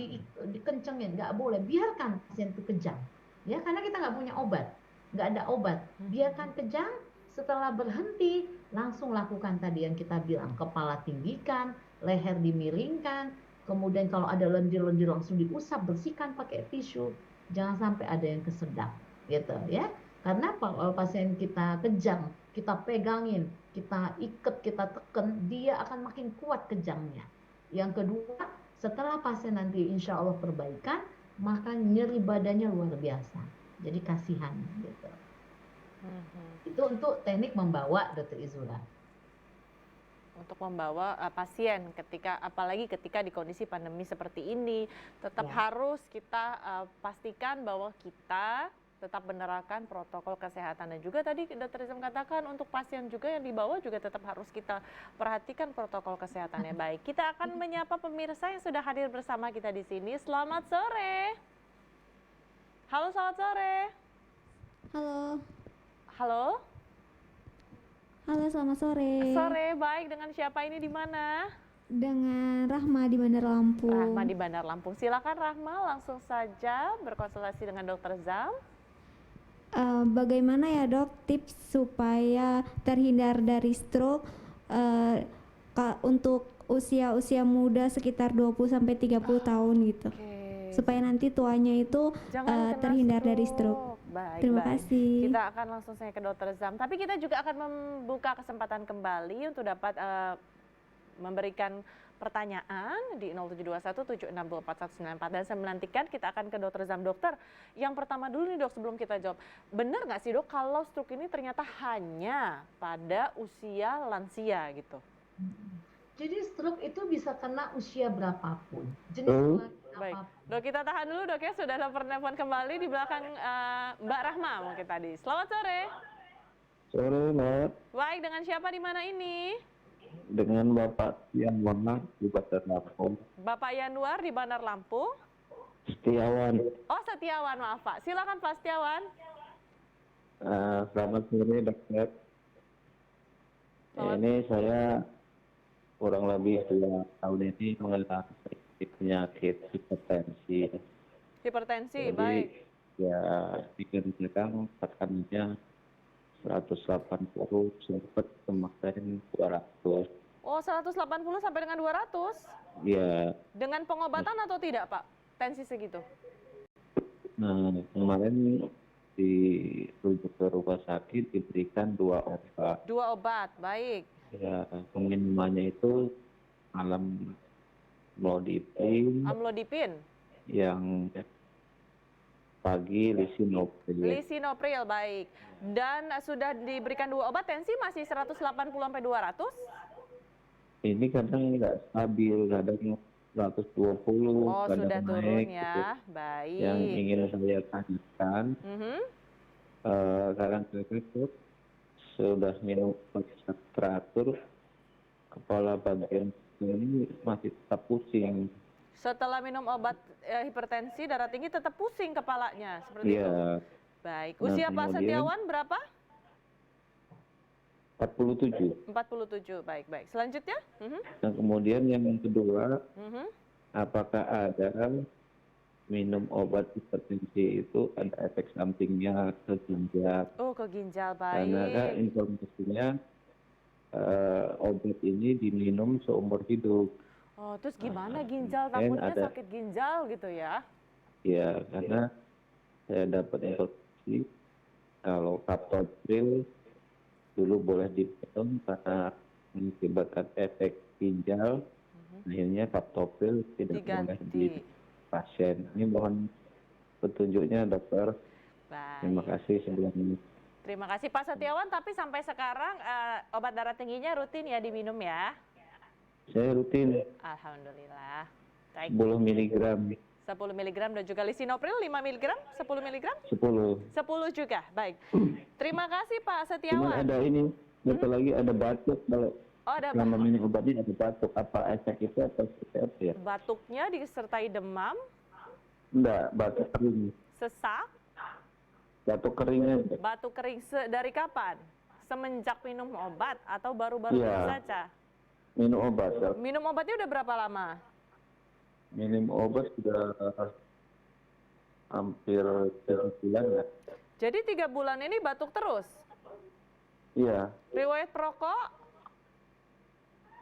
dikencengin, nggak boleh. Biarkan pasien itu kejang, ya, karena kita nggak punya obat, nggak ada obat. Biarkan kejang, setelah berhenti, langsung lakukan tadi yang kita bilang, kepala tinggikan, leher dimiringkan, kemudian kalau ada lendir-lendir langsung diusap, bersihkan pakai tisu. Jangan sampai ada yang kesedap, gitu ya. Karena kalau pasien kita kejang, kita pegangin, kita ikat, kita tekan, dia akan makin kuat kejangnya. Yang kedua, setelah pasien nanti insya Allah perbaikan, maka nyeri badannya luar biasa. Jadi kasihan, gitu. Itu untuk teknik membawa, Dokter Izura. Untuk membawa pasien apalagi ketika di kondisi pandemi seperti ini, tetap Ya. harus kita pastikan bahwa kita tetap menerapkan protokol kesehatan. Dan juga tadi Dr. Izam katakan untuk pasien juga yang dibawa juga tetap harus kita perhatikan protokol kesehatannya. Baik, kita akan menyapa pemirsa yang sudah hadir bersama kita di sini. Selamat sore. Halo, selamat sore. Halo, Halo. halo selamat sore. Sore, baik. Dengan siapa ini di mana? Dengan Rahma di Bandar Lampung. Rahma di Bandar Lampung. Silakan Rahma, langsung saja berkonsultasi dengan Dokter Zam. Bagaimana ya dok tips supaya terhindar dari stroke untuk usia-usia muda sekitar 20-30 tahun gitu. Supaya nanti tuanya itu Jangan kena terhindar dari stroke. Baik, Terima baik. kasih. Kita akan langsung saja ke Dokter Zam. Tapi kita juga akan membuka kesempatan kembali untuk dapat memberikan pertanyaan di 072176249194. Dan saya menantikan kita akan ke Dokter Zam. Dokter, yang pertama dulu nih dok sebelum kita jawab. Benar nggak sih dok kalau stroke ini ternyata hanya pada usia lansia gitu? Jadi stroke itu bisa kena usia berapapun, jenis penyakit Baik, apapun. dok kita tahan dulu dok ya, sudah ada penelpon kembali di belakang Mbak Rahma mungkin tadi. Selamat sore. Sore, Mbak. Baik, dengan siapa di mana ini? Dengan Bapak Yanwar di Bandar Lampung. Bapak Yanuar di Bandar Lampung. Setiawan. Oh, Setiawan, maaf Pak. Silakan Pak Setiawan. Selamat sore, Dokter. Ini saya kurang lebih 2 tahun ini mengalami penyakit hipertensi. Hipertensi, Jadi, baik. ya dikatakan tekanannya 180 sempat kemarin 200. Oh, 180 sampai dengan 200? Ya, Dengan pengobatan atau tidak Pak? Tensi segitu? nah kemarin dirujuk ke rumah sakit diberikan 2 obat. 2 obat, baik. Ya, pengirimannya itu amlodipin Amlodipin, yang pagi lisinopril. lisinopril, baik. Dan sudah diberikan 2 obat, tensi masih 180 sampai 200? Ini kadang nggak stabil, kadang 120, Oh, kadang sudah turun naik. ya, Gitu. baik. Yang ingin saya tanyakan, Mhm. kadang saya sudah minum obat teratur, kepala bagian ini masih tetap pusing. Setelah minum obat hipertensi, darah tinggi tetap pusing kepalanya, seperti itu. Iya, Baik. Nah, Usia Pak kemudian- Setiawan berapa? 47. 47. Baik, baik. Selanjutnya? Dan kemudian yang kedua, Mhm. apakah ada minum obat hipertensi itu ada efek sampingnya ke ginjal? Oh, ke ginjal, Karena kan baik. informasinya obat ini diminum seumur hidup. Oh, terus gimana ginjal? Dan Takutnya ada- sakit ginjal gitu ya? Ya, karena saya dapat informasi kalau captopril dulu boleh diminum karena mengakibatkan efek ginjal, akhirnya captopril tidak boleh di Diganti. pasien. Ini mohon petunjuknya dokter. Terima Baik. kasih sebelumnya. Terima kasih Pak Setiawan, tapi sampai sekarang obat darah tingginya rutin ya diminum ya? Saya rutin Alhamdulillah. Baik. 10 mg, 10 mg dan juga lisinopril 5 mg, 10 mg? 10. 10 juga. Baik. Terima kasih Pak Cuman Setiawan. ada ini, satu lagi ada batuk. Kalau Oh, ada selama minum obat ini ada batuk. Apa efek itu atau seperti apa ya? batuknya disertai demam, Enggak, batuk kering. sesak, Batuk kering aja. batuk kering dari kapan? Semenjak minum obat atau baru-baru Iya. ini saja? Minum obat. Dok. Minum obatnya udah berapa lama? Minum obat sudah hampir 3 bulan ya. Jadi 3 bulan ini batuk terus? Iya, Riwayat perokok?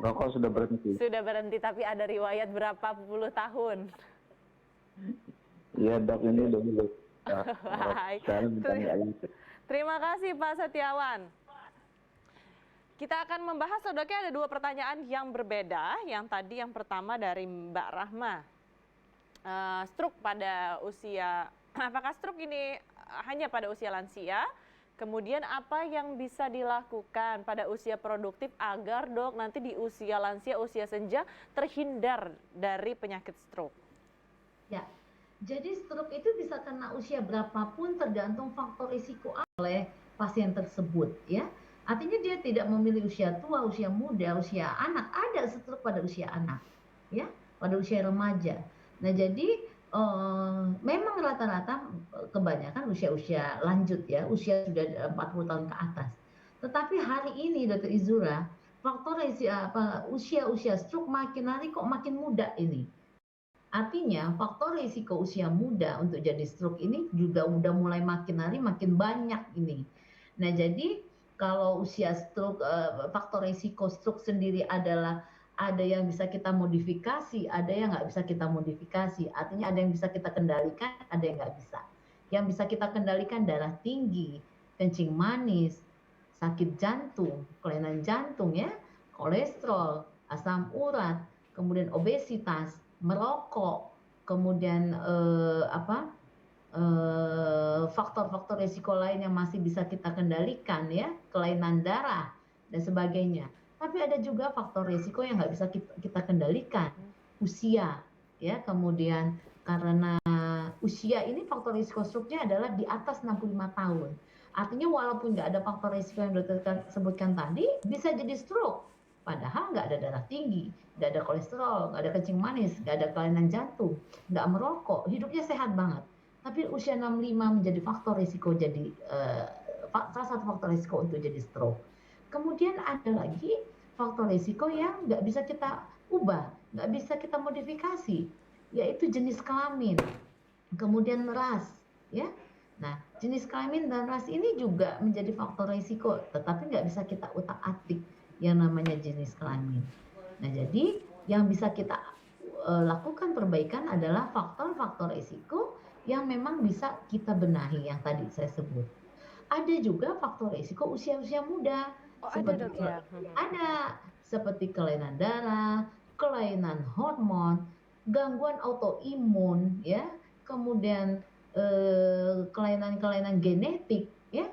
rokok sudah berhenti. Sudah berhenti, tapi ada riwayat berapa puluh tahun? Iya dok, ini dulu. Nah, Baik. sekarang minta nggak lanjut. Terima kasih Pak Setiawan. Kita akan membahas, saudara, ada 2 pertanyaan yang berbeda. Yang tadi yang pertama dari Mbak Rahma. Stroke pada usia, apakah stroke ini hanya pada usia lansia? Kemudian apa yang bisa dilakukan pada usia produktif agar dok nanti di usia lansia, usia senja terhindar dari penyakit stroke? Ya, jadi stroke itu bisa kena usia berapapun tergantung faktor risiko oleh pasien tersebut ya. Artinya dia tidak memilih usia tua, usia muda, usia anak. Ada stroke pada usia anak ya, pada usia remaja. Nah, jadi memang rata-rata kebanyakan usia-usia lanjut ya, usia sudah 40 tahun ke atas. Tetapi hari ini Dr. Izura, faktor usia stroke makin hari kok makin muda ini. Artinya faktor risiko usia muda untuk jadi stroke ini juga udah mulai makin hari makin banyak ini. Nah, jadi kalau usia stroke, faktor risiko stroke sendiri adalah ada yang bisa kita modifikasi, ada yang nggak bisa kita modifikasi. Artinya ada yang bisa kita kendalikan, ada yang nggak bisa. Yang bisa kita kendalikan darah tinggi, kencing manis, sakit jantung, kelainan jantung ya, kolesterol, asam urat, kemudian obesitas, merokok, kemudian faktor-faktor risiko lain yang masih bisa kita kendalikan ya, kelainan darah dan sebagainya. Tapi ada juga faktor risiko yang nggak bisa kita kendalikan, usia ya, kemudian karena usia ini faktor risiko stroke-nya adalah di atas 65 tahun. Artinya walaupun nggak ada faktor risiko yang dokter sebutkan tadi, bisa jadi stroke. Padahal nggak ada darah tinggi, nggak ada kolesterol, nggak ada kencing manis, nggak ada kelainan jantung, nggak merokok, hidupnya sehat banget. Tapi usia 65 menjadi faktor risiko jadi salah satu faktor risiko untuk jadi stroke. Kemudian ada lagi faktor risiko yang nggak bisa kita ubah, nggak bisa kita modifikasi, yaitu jenis kelamin, kemudian ras, ya. Nah, jenis kelamin dan ras ini juga menjadi faktor risiko, tetapi nggak bisa kita utak-atik yang namanya jenis kelamin. Nah, jadi yang bisa kita lakukan perbaikan adalah faktor-faktor risiko yang memang bisa kita benahi yang tadi saya sebut. Ada juga faktor risiko usia-usia muda. Seperti ada seperti kelainan darah, kelainan hormon, gangguan autoimun ya, kemudian kelainan-kelainan genetik ya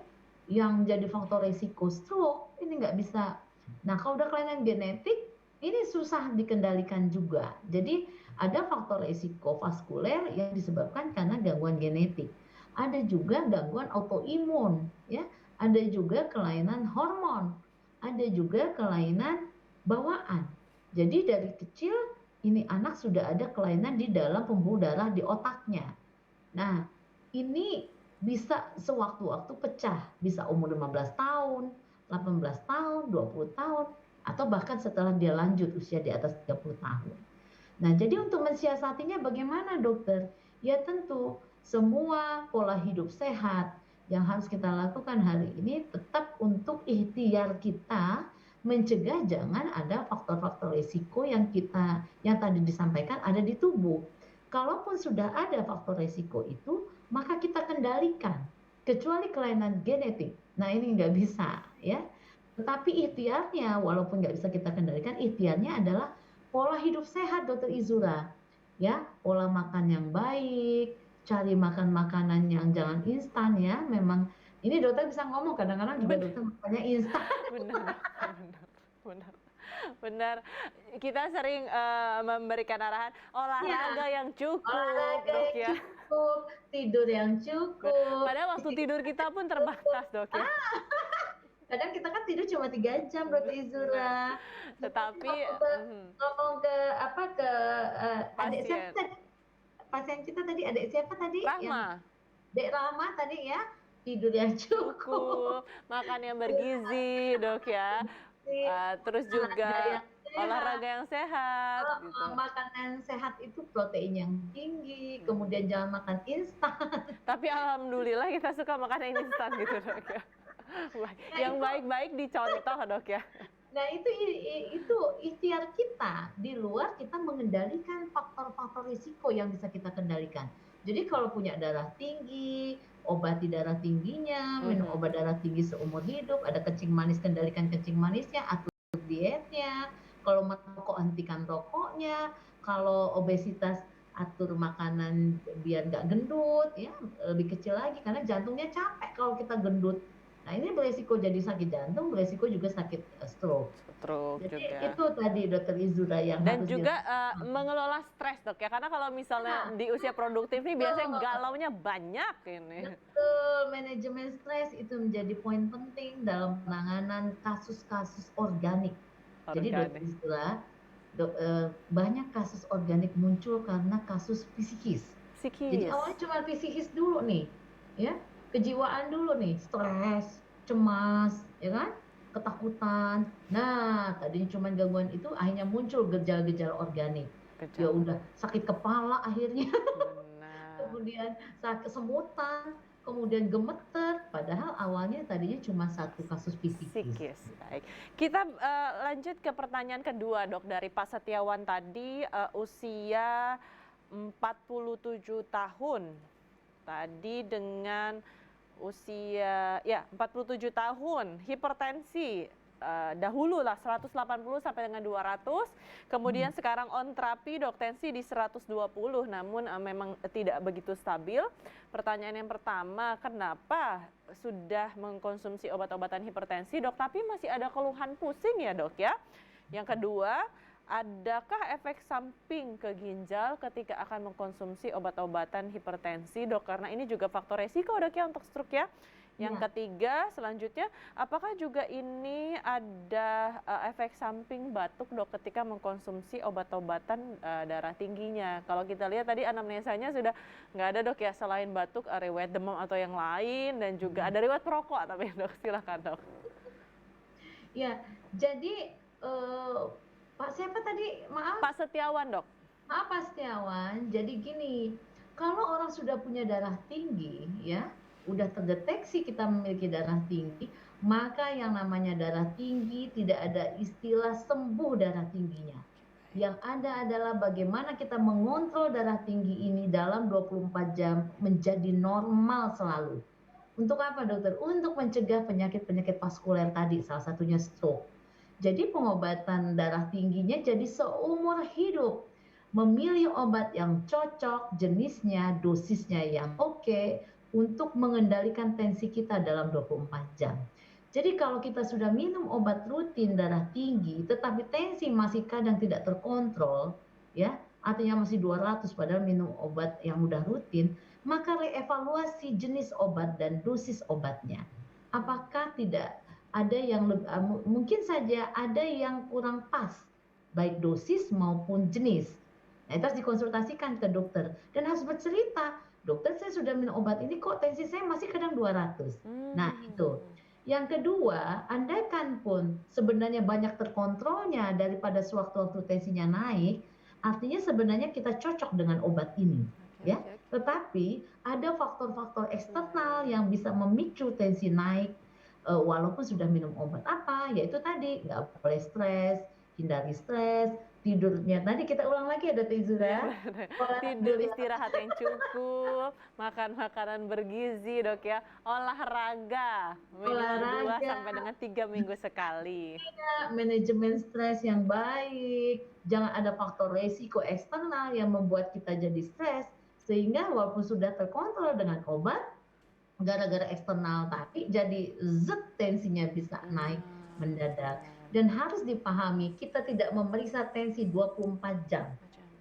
yang menjadi faktor risiko stroke ini nggak bisa. Nah, kalau udah kelainan genetik ini susah dikendalikan juga. Jadi ada faktor risiko vaskuler yang disebabkan karena gangguan genetik. Ada juga gangguan autoimun ya. ada juga kelainan hormon, ada juga kelainan bawaan. Jadi dari kecil ini anak sudah ada kelainan di dalam pembuluh darah di otaknya. Nah, ini bisa sewaktu-waktu pecah, bisa umur 15 tahun, 18 tahun, 20 tahun, atau bahkan setelah dia lanjut usia di atas 30 tahun. Nah, jadi untuk mensiasatinya bagaimana, dokter? Ya tentu semua pola hidup sehat yang harus kita lakukan hari ini tetap untuk ikhtiar kita mencegah jangan ada faktor-faktor risiko yang tadi disampaikan ada di tubuh. Kalaupun sudah ada faktor risiko itu, maka kita kendalikan, kecuali kelainan genetik. Nah, ini nggak bisa, ya. Tetapi ikhtiarnya, walaupun nggak bisa kita kendalikan, ikhtiarnya adalah pola hidup sehat, Dokter Izura. Ya, pola makan yang baik, cari makan makanan yang jangan instan ya. Memang ini dokter bisa ngomong, kadang-kadang juga dokter makannya instan. Benar. Kita sering memberikan arahan olahraga yang cukup, olahraga Dok, yang ya. cukup, tidur yang cukup. Padahal waktu tidur kita pun terbatas, Dok, ya. Kadang kita kan tidur cuma 3 jam, Dokter Izura. Tetapi ngomong ke adik siapa tadi? Pasien kita tadi, adik siapa tadi? Rahma. Dek Rahma tadi ya, tidur yang cukup. Makan yang bergizi, Dok, ya. Terus juga olahraga yang sehat. Gitu. Makanan sehat itu protein yang tinggi, kemudian jangan makan instan. Tapi alhamdulillah kita suka makan yang instan gitu, Dok, ya. Yang baik-baik dicontoh, Dok, ya. Nah, itu ikhtiar kita. Di luar kita mengendalikan faktor-faktor risiko yang bisa kita kendalikan. Jadi kalau punya darah tinggi, obati darah tingginya, minum obat darah tinggi seumur hidup, ada kencing manis, kendalikan kencing manisnya, atur dietnya, kalau merokok hentikan rokoknya, kalau obesitas atur makanan biar nggak gendut, ya lebih kecil lagi karena jantungnya capek kalau kita gendut. Nah, ini beresiko jadi sakit jantung, beresiko juga sakit stroke. Jadi juga. itu tadi Dokter Izura yang dan harus juga mengelola stres, Dok, ya, karena kalau misalnya di usia produktif nih biasanya galaunya banyak ini. Betul, manajemen stres itu menjadi poin penting dalam penanganan kasus-kasus organik. Jadi Dokter Izura, banyak kasus organik muncul karena kasus psikis. Jadi awalnya cuma psikis dulu nih, ya. Kejiwaan dulu nih, stres, cemas, ya kan, ketakutan. Nah, tadinya cuma gangguan itu akhirnya muncul gejala-gejala organik. Ya udah sakit kepala akhirnya, kemudian sakit semutan, kemudian gemeter. Padahal awalnya tadinya cuma satu kasus psikis. Baik, kita lanjut ke pertanyaan kedua, Dok, dari Pak Setiawan tadi, usia 47 tahun. Tadi dengan usia 47 tahun, hipertensi dahulu lah 180 sampai dengan 200, kemudian sekarang on terapi, Dok, tensi di 120, namun memang tidak begitu stabil. Pertanyaan yang pertama, kenapa sudah mengkonsumsi obat-obatan hipertensi, Dok, tapi masih ada keluhan pusing ya, Dok, ya? Yang kedua, adakah efek samping ke ginjal ketika akan mengkonsumsi obat-obatan hipertensi, Dok? Karena ini juga faktor resiko, Dok, ya, untuk stroke, ya. Yang ketiga, selanjutnya, apakah juga ini ada efek samping batuk, Dok, ketika mengkonsumsi obat-obatan darah tingginya? Kalau kita lihat tadi anamnesanya sudah nggak ada, Dok, ya, selain batuk, riwayat demam atau yang lain, dan juga ada riwayat perokok, tapi, Dok, silakan, Dok. Ya, jadi Pak siapa tadi? Maaf. Pak Setiawan, Dok. Maaf Pak Setiawan. Jadi gini, kalau orang sudah punya darah tinggi, ya, udah terdeteksi kita memiliki darah tinggi, maka yang namanya darah tinggi tidak ada istilah sembuh darah tingginya. Yang ada adalah bagaimana kita mengontrol darah tinggi ini dalam 24 jam menjadi normal selalu. Untuk apa, Dokter? Untuk mencegah penyakit-penyakit vaskuler tadi, salah satunya stroke. Jadi pengobatan darah tingginya jadi seumur hidup. Memilih obat yang cocok, jenisnya, dosisnya yang oke, untuk mengendalikan tensi kita dalam 24 jam. Jadi kalau kita sudah minum obat rutin darah tinggi, tetapi tensi masih kadang tidak terkontrol, ya, artinya masih 200 padahal minum obat yang udah rutin, maka reevaluasi jenis obat dan dosis obatnya. apakah tidak ada yang mungkin saja ada yang kurang pas, baik dosis maupun jenis. Nah, itu harus dikonsultasikan ke dokter dan harus bercerita, dokter saya sudah minum obat ini kok tensi saya masih kadang 200. Nah itu. Yang kedua, andaikan pun sebenarnya banyak terkontrolnya daripada sewaktu-waktu tensinya naik, artinya sebenarnya kita cocok dengan obat ini, ya. Tetapi ada faktor-faktor eksternal yang bisa memicu tensi naik, walaupun sudah minum obat apa, yaitu tadi nggak boleh stres, hindari stres, tidurnya. Tadi kita ulang lagi ada Tizura. Tidur, istirahat yang cukup, makan makanan bergizi dok ya, olahraga minimal 2 sampai dengan 3 minggu sekali. Manajemen stres yang baik, jangan ada faktor resiko eksternal yang membuat kita jadi stres, sehingga walaupun sudah terkontrol dengan obat, gara-gara eksternal tapi jadi tensinya bisa naik mendadak. Dan harus dipahami, kita tidak memeriksa tensi 24 jam.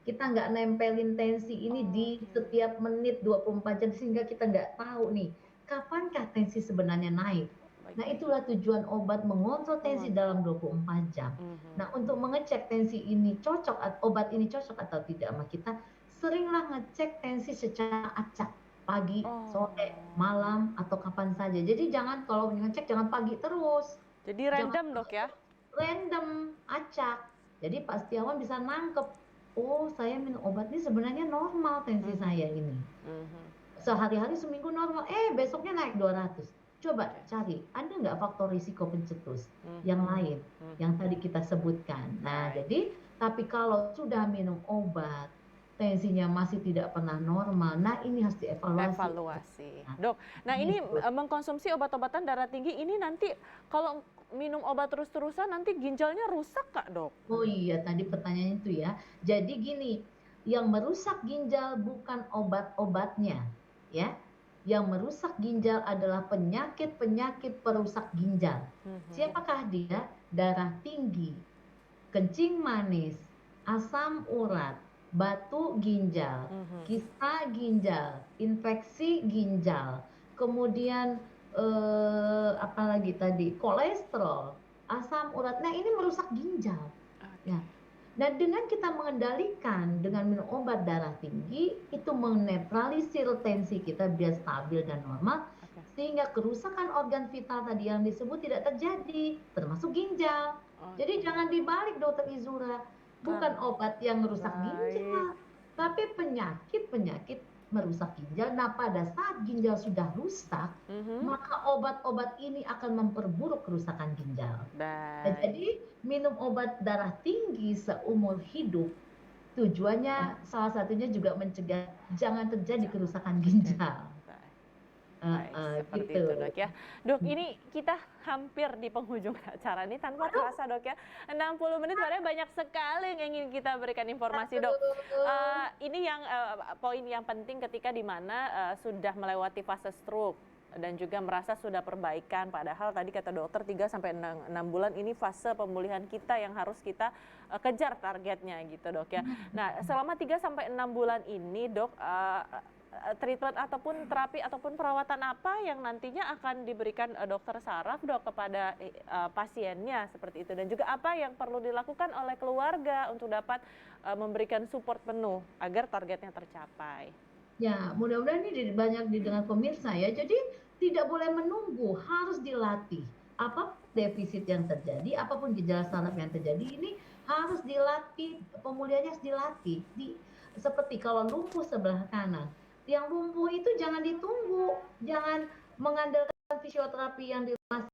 Kita nggak nempelin tensi ini di setiap menit 24 jam sehingga kita nggak tahu nih, kapankah tensi sebenarnya naik. Nah, itulah tujuan obat mengontrol tensi dalam 24 jam. Nah, untuk mengecek tensi ini cocok, obat ini cocok atau tidak sama kita, seringlah ngecek tensi secara acak. Pagi, sore, malam, atau kapan saja. Jadi jangan kalau ngecek jangan pagi terus. Jadi random dok ya? Random, acak. Jadi Pak Setiawan bisa nangkep, oh saya minum obat ini sebenarnya normal tensi saya ini. Sehari-hari seminggu normal, besoknya naik 200. Coba cari, ada nggak faktor risiko pencetus yang lain yang tadi kita sebutkan. Nah, jadi tapi kalau sudah minum obat, tensinya masih tidak pernah normal, nah ini harus dievaluasi. Dok, nah ini mengkonsumsi obat-obatan darah tinggi ini nanti kalau minum obat terus-terusan nanti ginjalnya rusak Kak dok? Oh iya, tadi pertanyaannya itu ya. Jadi gini, yang merusak ginjal bukan obat-obatnya, ya. Yang merusak ginjal adalah penyakit-penyakit perusak ginjal. Siapakah dia? Darah tinggi, kencing manis, asam urat, batu ginjal, kista ginjal, infeksi ginjal, kemudian apalagi tadi kolesterol, asam urat. Nah, ini merusak ginjal. Ya. Nah, dengan kita mengendalikan dengan minum obat darah tinggi, itu menetralisir tensi kita biar stabil dan normal, sehingga kerusakan organ vital tadi yang disebut tidak terjadi, termasuk ginjal. Jadi jangan dibalik Dokter Izura, bukan obat yang merusak ginjal, tapi penyakit-penyakit merusak ginjal. Nah, pada saat ginjal sudah rusak, maka obat-obat ini akan memperburuk kerusakan ginjal. Nah, jadi minum obat darah tinggi seumur hidup tujuannya salah satunya juga mencegah jangan terjadi kerusakan ginjal. Seperti itu dok ya. Dok, ini kita hampir di penghujung acara ini tanpa terasa dok ya. 60 menit padahal banyak sekali yang ingin kita berikan informasi dok. Ini yang poin yang penting ketika dimana sudah melewati fase stroke dan juga merasa sudah perbaikan, padahal tadi kata dokter 3 sampai 6 bulan ini fase pemulihan kita yang harus kita kejar targetnya gitu dok ya. Nah, selama 3 sampai 6 bulan ini dok, treatment ataupun terapi ataupun perawatan apa yang nantinya akan diberikan dokter saraf dok kepada pasiennya seperti itu, dan juga apa yang perlu dilakukan oleh keluarga untuk dapat memberikan support penuh agar targetnya tercapai. Ya, mudah-mudahan ini banyak didengar pemirsa ya. Jadi tidak boleh menunggu, harus dilatih. Apapun defisit yang terjadi, apapun gejala saraf yang terjadi, ini harus dilatih, pemulihannya harus dilatih. Seperti kalau lumpuh sebelah kanan, yang lumpuh itu jangan ditunggu, jangan mengandalkan fisioterapi yang di rumah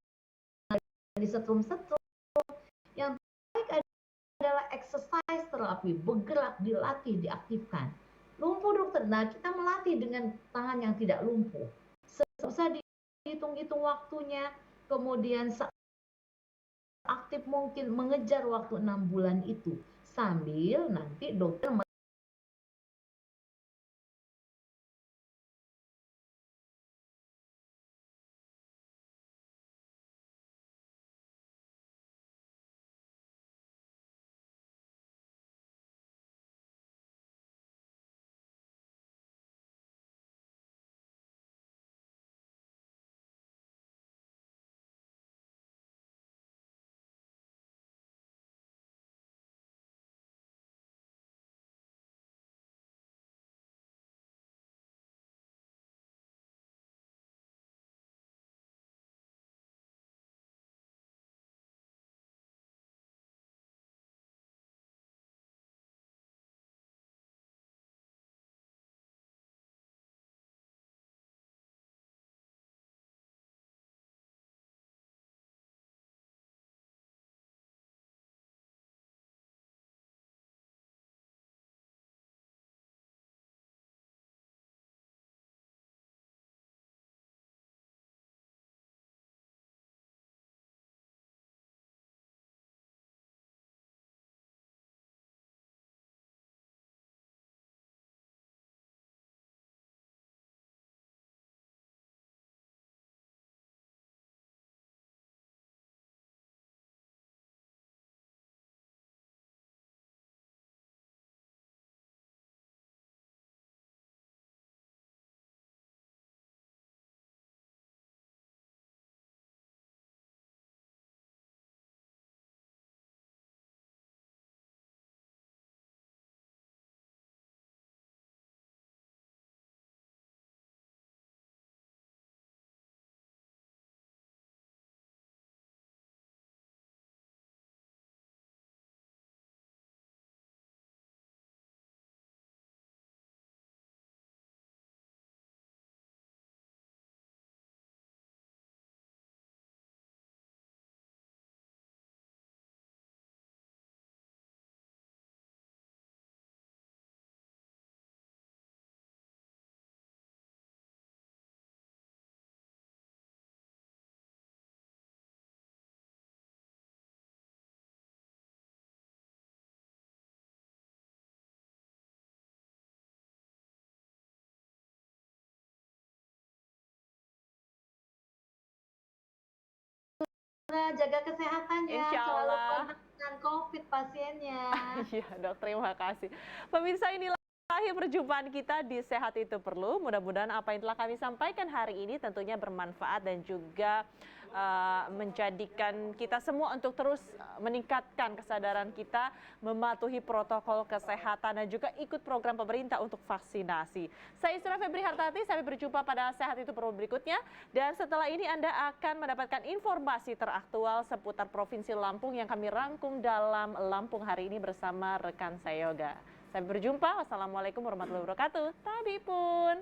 di setrum-setrum. Yang baik adalah exercise terapi, bergerak, dilatih, diaktifkan. Lumpuh dokter, nah kita melatih dengan tangan yang tidak lumpuh. Susah dihitung-hitung waktunya, kemudian aktif mungkin mengejar waktu 6 bulan itu, sambil nanti dokter jaga kesehatan ya, Insya selalu Allah. kontak dengan COVID pasiennya. Iya dok, terima kasih. Pemirsa, inilah akhir perjumpaan kita di Sehat Itu Perlu. Mudah-mudahan apa yang telah kami sampaikan hari ini tentunya bermanfaat dan juga menjadikan kita semua untuk terus meningkatkan kesadaran kita, mematuhi protokol kesehatan dan juga ikut program pemerintah untuk vaksinasi. Saya Isra Febri Hartati, sampai berjumpa pada Sehat Itu Perlu berikutnya. Dan setelah ini Anda akan mendapatkan informasi teraktual seputar Provinsi Lampung yang kami rangkum dalam Lampung hari ini bersama rekan saya Yoga. Sampai berjumpa. Wassalamualaikum warahmatullahi wabarakatuh. Tabi pun.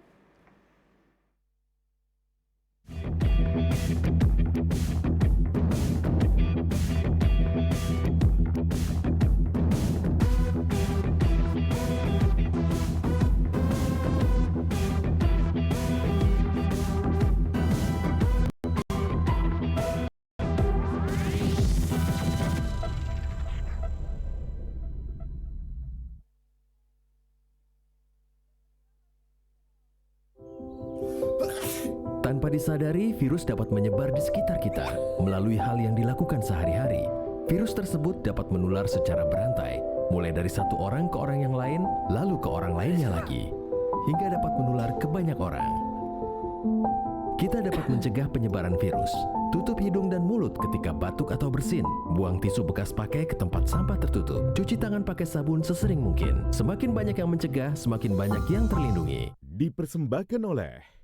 Tanpa disadari, virus dapat menyebar di sekitar kita melalui hal yang dilakukan sehari-hari. Virus tersebut dapat menular secara berantai, mulai dari satu orang ke orang yang lain, lalu ke orang lainnya lagi, hingga dapat menular ke banyak orang. Kita dapat mencegah penyebaran virus. Tutup hidung dan mulut ketika batuk atau bersin. Buang tisu bekas pakai ke tempat sampah tertutup. Cuci tangan pakai sabun sesering mungkin. Semakin banyak yang mencegah, semakin banyak yang terlindungi. Dipersembahkan oleh